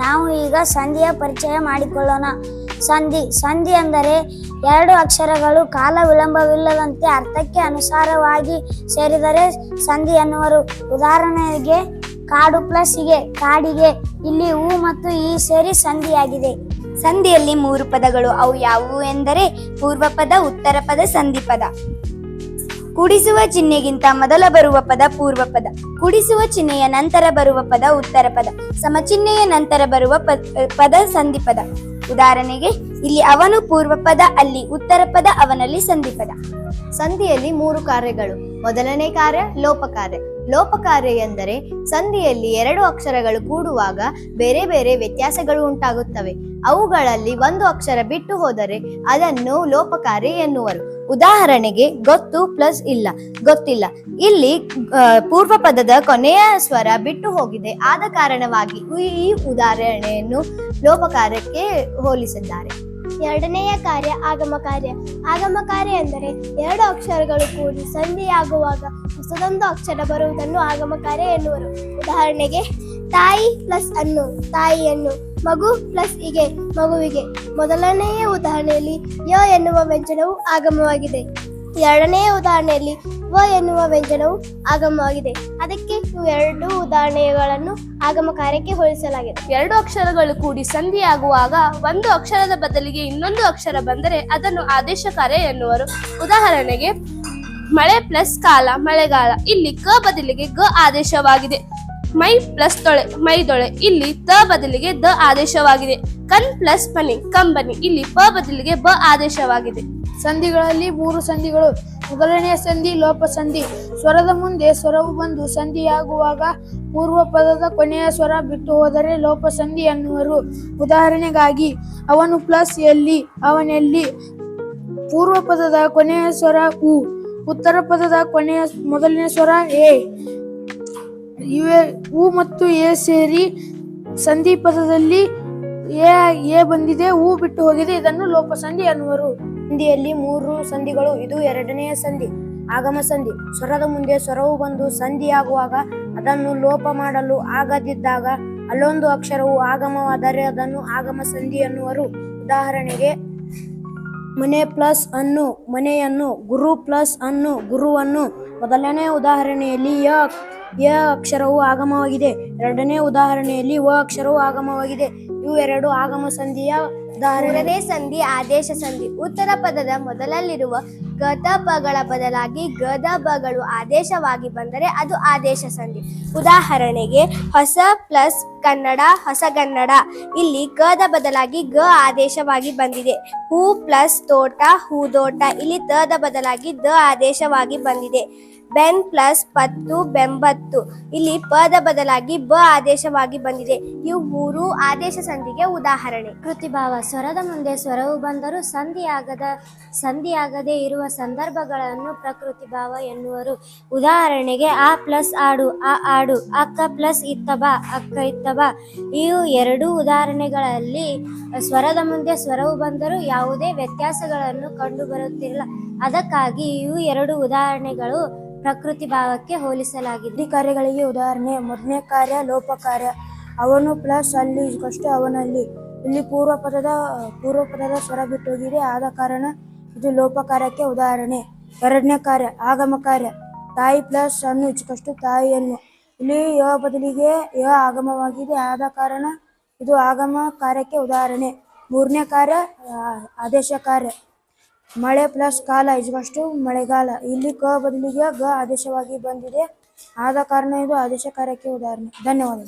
ನಾವು ಈಗ ಸಂಧಿಯ ಪರಿಚಯ ಮಾಡಿಕೊಳ್ಳೋಣ. ಸಂಧಿ ಅಂದರೆ ಎರಡು ಅಕ್ಷರಗಳು ಕಾಲ ವಿಳಂಬವಿಲ್ಲದಂತೆ ಅರ್ಥಕ್ಕೆ ಅನುಸಾರವಾಗಿ ಸೇರಿದರೆ ಸಂಧಿ ಎನ್ನುವರು. ಉದಾಹರಣೆಗೆ ಕಾಡು ಪ್ಲಸ್ ಹೀಗೆ ಕಾಡಿಗೆ. ಇಲ್ಲಿ ಹೂ ಮತ್ತು ಈ ಸೇರಿ ಸಂಧಿಯಾಗಿದೆ. ಸಂಧಿಯಲ್ಲಿ 3 ಪದಗಳು. ಅವು ಯಾವುವು ಎಂದರೆ ಪೂರ್ವ ಪದ, ಉತ್ತರ ಪದ, ಸಂಧಿ ಪದ. ಕೂಡಿಸುವ ಚಿಹ್ನೆಗಿಂತ ಮೊದಲ ಬರುವ ಪದ ಪೂರ್ವ ಪದ. ಕೂಡಿಸುವ ಚಿಹ್ನೆಯ ನಂತರ ಬರುವ ಪದ ಉತ್ತರ ಪದ. ಸಮಚಿಹ್ನೆಯ ನಂತರ ಬರುವ ಪದ ಸಂಧಿ ಪದ. ಉದಾಹರಣೆಗೆ ಇಲ್ಲಿ ಅವನು ಪೂರ್ವ ಪದ, ಅಲ್ಲಿ ಉತ್ತರ ಪದ, ಅವನಲ್ಲಿ ಸಂಧಿ ಪದ. ಸಂಧಿಯಲ್ಲಿ 3 ಕಾರ್ಯಗಳು. ಮೊದಲನೇ ಕಾರ್ಯ ಲೋಪ ಕಾರ್ಯ. ಲೋಪ ಕಾರ್ಯ ಎಂದರೆ ಸಂಧಿಯಲ್ಲಿ 2 ಅಕ್ಷರಗಳು ಕೂಡುವಾಗ ಬೇರೆ ಬೇರೆ ವ್ಯತ್ಯಾಸಗಳು ಉಂಟಾಗುತ್ತವೆ. ಅವುಗಳಲ್ಲಿ ಒಂದು ಅಕ್ಷರ ಬಿಟ್ಟು ಹೋದರೆ ಅದನ್ನು ಲೋಪ ಕಾರ್ಯ ಎನ್ನುವರು. ಉದಾಹರಣೆಗೆ ಗೊತ್ತು ಪ್ಲಸ್ ಇಲ್ಲ, ಗೊತ್ತಿಲ್ಲ. ಇಲ್ಲಿ ಪೂರ್ವ ಪದದ ಕೊನೆಯ ಸ್ವರ ಬಿಟ್ಟು ಹೋಗಿದೆ. ಆದ ಕಾರಣವಾಗಿ ಈ ಉದಾಹರಣೆಯನ್ನು ಲೋಪ ಕಾರ್ಯಕ್ಕೆ ಹೋಲಿಸಿದ್ದಾರೆ. ಎರಡನೆಯ ಕಾರ್ಯ ಆಗಮ ಕಾರ್ಯ. ಆಗಮ ಕಾರ್ಯ ಎಂದರೆ 2 ಅಕ್ಷರಗಳು ಕೂಡಿ ಸಂಧಿಯಾಗುವಾಗ ಹೊಸದೊಂದು ಅಕ್ಷರ ಬರುವುದನ್ನು ಆಗಮ ಕಾರ್ಯ ಎನ್ನುವರು. ಉದಾಹರಣೆಗೆ ತಾಯಿ ಪ್ಲಸ್ ಅನ್ನು, ತಾಯಿಯನ್ನು. ಮಗು ಪ್ಲಸ್ ಇಗೆ, ಮಗುವಿಗೆ. ಮೊದಲನೆಯ ಉದಾಹರಣೆಯಲ್ಲಿ ಯ ಎನ್ನುವ ವ್ಯಂಜನವು ಆಗಮವಾಗಿದೆ. ಎರಡನೆಯ ಉದಾಹರಣೆಯಲ್ಲಿ ವ ಎನ್ನುವ ವ್ಯಂಜನವು ಆಗಮವಾಗಿದೆ. ಅದಕ್ಕೆ ಇವು 2 ಉದಾಹರಣೆಗಳನ್ನು ಆಗಮ ಕಾರ್ಯಕ್ಕೆ ಹೋಲಿಸಲಾಗಿದೆ. 2 ಅಕ್ಷರಗಳು ಕೂಡಿ ಸಂಧಿಯಾಗುವಾಗ ಒಂದು ಅಕ್ಷರದ ಬದಲಿಗೆ ಇನ್ನೊಂದು ಅಕ್ಷರ ಬಂದರೆ ಅದನ್ನು ಆದೇಶ ಕಾರ್ಯ ಎನ್ನುವರು. ಉದಾಹರಣೆಗೆ ಮಳೆ ಪ್ಲಸ್ ಕಾಲ, ಮಳೆಗಾಲ. ಇಲ್ಲಿ ಕ ಬದಲಿಗೆ ಗ ಆದೇಶವಾಗಿದೆ. ಮೈ ಪ್ಲಸ್ ತೊಳೆ, ಮೈದೊಳೆ. ಇಲ್ಲಿ ತ ಬದಲಿಗೆ ದ ಆದೇಶವಾಗಿದೆ. ಕಣ್ ಪ್ಲಸ್ ಮನಿ, ಕಂಬನಿ. ಇಲ್ಲಿ ಪ ಬದಲಿಗೆ ಬ ಆದೇಶವಾಗಿದೆ. ಸಂಧಿಗಳಲ್ಲಿ 3 ಸಂಧಿಗಳು. ಮೊದಲನೆಯ ಸಂಧಿ ಲೋಪ ಸಂಧಿ. ಸ್ವರದ ಮುಂದೆ ಸ್ವರವು ಬಂದು ಸಂಧಿಯಾಗುವಾಗ ಪೂರ್ವ ಪದದ ಕೊನೆಯ ಸ್ವರ ಬಿಟ್ಟು ಹೋದರೆ ಲೋಪ ಸಂಧಿ ಎನ್ನುವರು. ಉದಾಹರಣೆಗಾಗಿ ಅವನು ಪ್ಲಸ್ ಎಲ್ಲಿ, ಅವನೆಲ್ಲಿ. ಪೂರ್ವ ಪದದ ಕೊನೆಯ ಸ್ವರ ಉ, ಉತ್ತರ ಪದದ ಕೊನೆಯ ಮೊದಲನೇ ಸ್ವರ ಎ. ಉ ಮತ್ತು ಎ ಸೇರಿ ಸಂಧಿ ಪದದಲ್ಲಿ ಎ ಬಂದಿದೆ, ಹೂ ಬಿಟ್ಟು ಹೋಗಿದೆ. ಇದನ್ನು ಲೋಪ ಸಂಧಿ ಎನ್ನುವರು. ಸಂಧಿಯಲ್ಲಿ 3 ಸಂಧಿಗಳು. ಇದು ಎರಡನೆಯ ಸಂಧಿ ಆಗಮ ಸಂಧಿ. ಸ್ವರದ ಮುಂದೆ ಸ್ವರವು ಬಂದು ಸಂಧಿಯಾಗುವಾಗ ಅದನ್ನು ಲೋಪ ಮಾಡಲು ಆಗದಿದ್ದಾಗ ಅಲ್ಲೊಂದು ಅಕ್ಷರವು ಆಗಮವಾದರೆ ಅದನ್ನು ಆಗಮ ಸಂಧಿ ಎನ್ನುವರು. ಉದಾಹರಣೆಗೆ ಮನೆ ಪ್ಲಸ್ ಅನ್ನು, ಮನೆಯನ್ನು. ಗುರು ಪ್ಲಸ್ ಅನ್ನು, ಗುರುವನ್ನು. ಮೊದಲನೇ ಉದಾಹರಣೆಯಲ್ಲಿ ಯ ಅಕ್ಷರವು ಆಗಮವಾಗಿದೆ. ಎರಡನೇ ಉದಾಹರಣೆಯಲ್ಲಿ ವ ಅಕ್ಷರವು ಆಗಮವಾಗಿದೆ. ಇವು 2 ಆಗಮ ಸಂಧಿಯ ಉದಾಹರಣೆ. ಮೂರನೇ ಸಂಧಿ ಆದೇಶ ಸಂಧಿ. ಉತ್ತರ ಪದದ ಮೊದಲಲ್ಲಿರುವ ಗದ ಬಗಳ ಬದಲಾಗಿ ಗದ ಬಗಳು ಆದೇಶವಾಗಿ ಬಂದರೆ ಅದು ಆದೇಶ ಸಂಧಿ. ಉದಾಹರಣೆಗೆ ಹೊಸ ಪ್ಲಸ್ ಕನ್ನಡ, ಹೊಸಗನ್ನಡ. ಇಲ್ಲಿ ಗದ ಬದಲಾಗಿ ಗ ಆದೇಶವಾಗಿ ಬಂದಿದೆ. ಹೂ ಪ್ಲಸ್ ತೋಟ, ಹೂದೋಟ. ಇಲ್ಲಿ ತದ ಬದಲಾಗಿ ದ ಆದೇಶವಾಗಿ ಬಂದಿದೆ. ಬೆನ್ ಪ್ಲಸ್ ಪತ್ತು, ಬೆಂಬತ್ತು. ಇಲ್ಲಿ ಪದ ಬದಲಾಗಿ ಬ ಆದೇಶವಾಗಿ ಬಂದಿದೆ. ಇವು 3 ಆದೇಶ ಸಂಧಿಗೆ ಉದಾಹರಣೆ. ಪ್ರಕೃತಿಭಾವ. ಸ್ವರದ ಮುಂದೆ ಸ್ವರವು ಬಂದರೂ ಸಂಧಿಯಾಗದೆ ಇರುವ ಸಂದರ್ಭಗಳನ್ನು ಪ್ರಕೃತಿಭಾವ ಎನ್ನುವರು. ಉದಾಹರಣೆಗೆ ಆ ಪ್ಲಸ್ ಆಡು, ಆ ಆಡು. ಅಕ್ಕ ಪ್ಲಸ್ ಇತ್ತ ಬಾ, ಅಕ್ಕ ಇತ್ತ ಬಾ. ಇವು 2 ಉದಾಹರಣೆಗಳಲ್ಲಿ ಸ್ವರದ ಮುಂದೆ ಸ್ವರವು ಬಂದರೂ ಯಾವುದೇ ವ್ಯತ್ಯಾಸಗಳನ್ನು ಕಂಡುಬರುತ್ತಿಲ್ಲ. ಅದಕ್ಕಾಗಿ ಇವು 2 ಉದಾಹರಣೆಗಳು ಪ್ರಕೃತಿ ಭಾವಕ್ಕೆ ಹೋಲಿಸಲಾಗಿದೆ. ಕಾರ್ಯಗಳಿಗೆ ಉದಾಹರಣೆ. ಮೊದಲನೇ ಕಾರ್ಯ ಲೋಪ ಕಾರ್ಯ. ಅವನು ಪ್ಲಸ್ ಅಲ್ಲಿ ಕಷ್ಟ ಅವನಲ್ಲಿ. ಇಲ್ಲಿ ಪೂರ್ವ ಪದದ ಸ್ವರ ಬಿಟ್ಟೋಗಿದೆ. ಆದ ಕಾರಣ ಇದು ಲೋಪ ಕಾರ್ಯಕ್ಕೆ ಉದಾಹರಣೆ. ಎರಡನೇ ಕಾರ್ಯ ಆಗಮ ಕಾರ್ಯ. ತಾಯಿ ಪ್ಲಸ್ ಅನ್ನು ಇಚ್ಚಕಷ್ಟು ತಾಯಿಯನ್ನು. ಇಲ್ಲಿ ಯ ಬದಲಿಗೆ ಯ ಆಗಮವಾಗಿದೆ. ಆದ ಕಾರಣ ಇದು ಆಗಮ ಕಾರ್ಯಕ್ಕೆ ಉದಾಹರಣೆ. ಮೂರನೇ ಕಾರ್ಯ ಆದೇಶ ಕಾರ್ಯ. ಮಳೆ ಪ್ಲಸ್ ಕಾಲ ಇಚ್ಚಕಷ್ಟು ಮಳೆಗಾಲ. ಇಲ್ಲಿ ಕ ಬದಲಿಗೆ ಗ ಆದೇಶವಾಗಿ ಬಂದಿದೆ. ಆದ ಕಾರಣ ಇದು ಆದೇಶ ಕಾರ್ಯಕ್ಕೆ ಉದಾಹರಣೆ. ಧನ್ಯವಾದಗಳು.